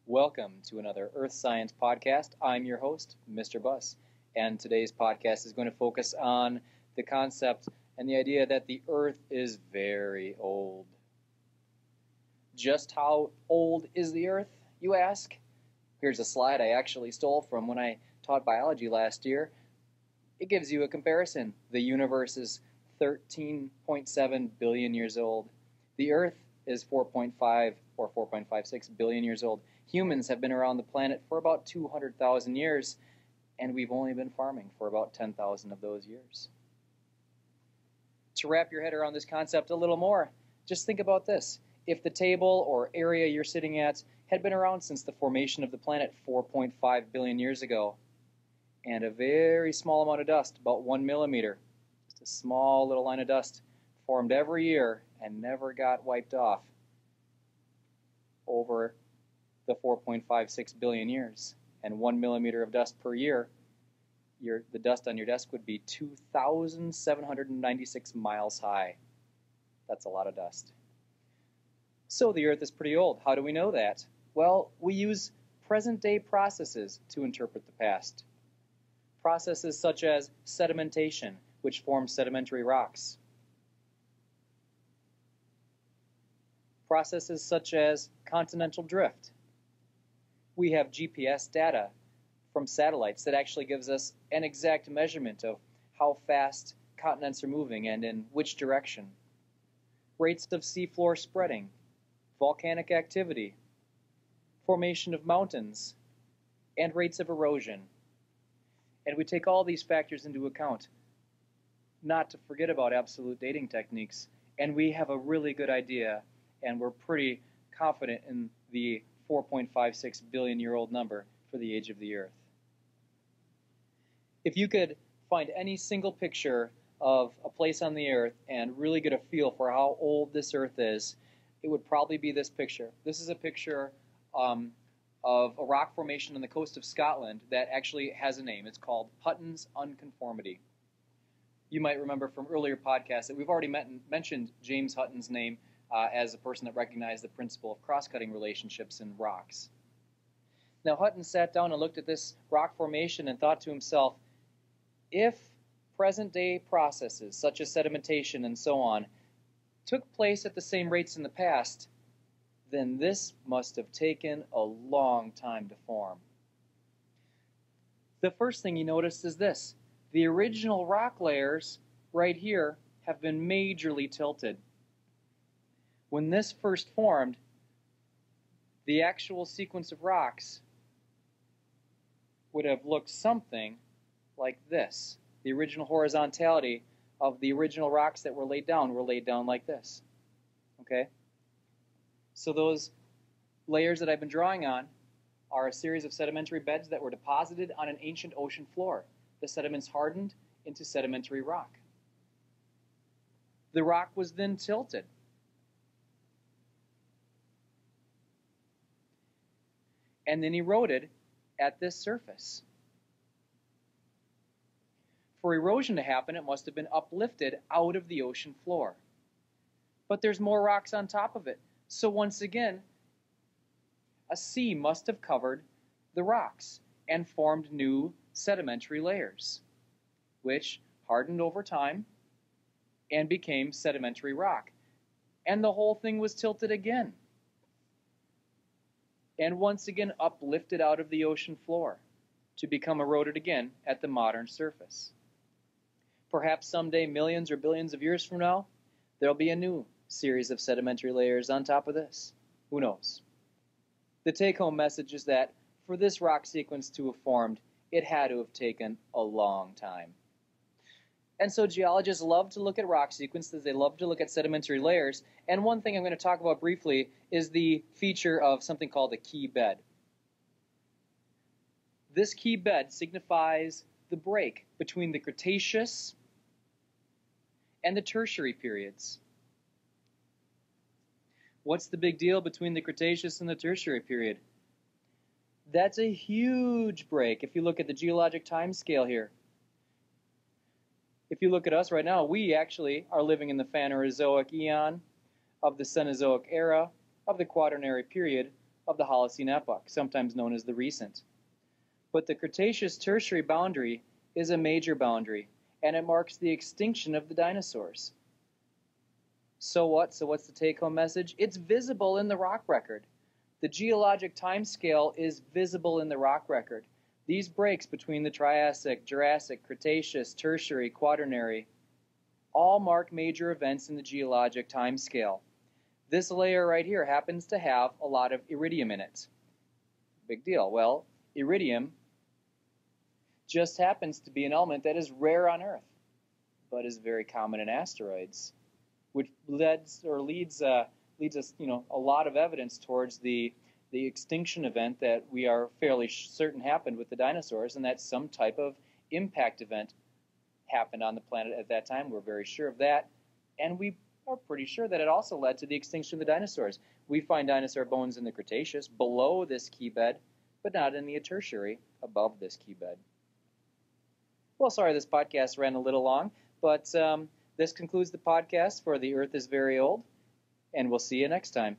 Welcome to another Earth Science podcast. I'm your host, Mr. Buss, and today's podcast is going to focus on the concept and the idea that the Earth is very old. Just how old is the Earth, you ask? Here's a slide I actually stole from when I taught biology last year. It gives you a comparison. The universe is 13.7 billion years old. The Earth is 4.5 or 4.56 billion years old. Humans have been around the planet for about 200,000 years, and we've only been farming for about 10,000 of those years. To wrap your head around this concept a little more, just think about this. If the table or area you're sitting at had been around since the formation of the planet 4.5 billion years ago, and a very small amount of dust, about 1 millimeter, just a small little line of dust, formed every year and never got wiped off over the 4.56 billion years, and 1 millimeter of dust per year, the dust on your desk would be 2,796 miles high. That's a lot of dust. So the Earth is pretty old. How do we know that? Well, we use present-day processes to interpret the past. Processes such as sedimentation, which forms sedimentary rocks. Processes such as continental drift. We have GPS data from satellites that actually gives us an exact measurement of how fast continents are moving and in which direction. Rates of seafloor spreading, volcanic activity, formation of mountains, and rates of erosion. And we take all these factors into account, not to forget about absolute dating techniques, and we have a really good idea, and we're pretty confident in the 4.56 billion year old number for the age of the Earth. If you could find any single picture of a place on the Earth and really get a feel for how old this Earth is, it would probably be this picture. This is a picture of a rock formation on the coast of Scotland that actually has a name. It's called Hutton's unconformity. You might remember from earlier podcasts that we've already mentioned James Hutton's name as a person that recognized the principle of cross-cutting relationships in rocks. Now, Hutton sat down and looked at this rock formation and thought to himself, if present-day processes such as sedimentation and so on took place at the same rates in the past, then this must have taken a long time to form. The first thing he noticed is this. The original rock layers right here have been majorly tilted. When this first formed, the actual sequence of rocks would have looked something like this. The original horizontality of the original rocks that were laid down like this. Okay? So those layers that I've been drawing on are a series of sedimentary beds that were deposited on an ancient ocean floor. The sediments hardened into sedimentary rock. The rock was then tilted. And then eroded at this surface. For erosion to happen, it must have been uplifted out of the ocean floor. But there's more rocks on top of it. So once again, a sea must have covered the rocks and formed new sedimentary layers, which hardened over time and became sedimentary rock. And the whole thing was tilted again. And once again uplifted out of the ocean floor to become eroded again at the modern surface. Perhaps someday, millions or billions of years from now, there'll be a new series of sedimentary layers on top of this. Who knows? The take-home message is that for this rock sequence to have formed, it had to have taken a long time. And so geologists love to look at rock sequences, they love to look at sedimentary layers, and one thing I'm going to talk about briefly is the feature of something called a key bed. This key bed signifies the break between the Cretaceous and the Tertiary periods. What's the big deal between the Cretaceous and the Tertiary period? That's a huge break if you look at the geologic time scale here. If you look at us right now, we actually are living in the Phanerozoic eon of the Cenozoic era of the Quaternary period of the Holocene epoch, sometimes known as the recent. But the Cretaceous-Tertiary boundary is a major boundary, and it marks the extinction of the dinosaurs. So what? So what's the take-home message? It's visible in the rock record. The geologic timescale is visible in the rock record. These breaks between the Triassic, Jurassic, Cretaceous, Tertiary, Quaternary all mark major events in the geologic timescale. This layer right here happens to have a lot of iridium in it. Big deal. Well, iridium just happens to be an element that is rare on Earth, but is very common in asteroids, which leads us, a lot of evidence towards the extinction event that we are fairly certain happened with the dinosaurs, and that some type of impact event happened on the planet at that time. We're very sure of that, and we are pretty sure that it also led to the extinction of the dinosaurs. We find dinosaur bones in the Cretaceous below this key bed, but not in the Tertiary above this key bed. Well, sorry this podcast ran a little long, but this concludes the podcast for The Earth is Very Old, and we'll see you next time.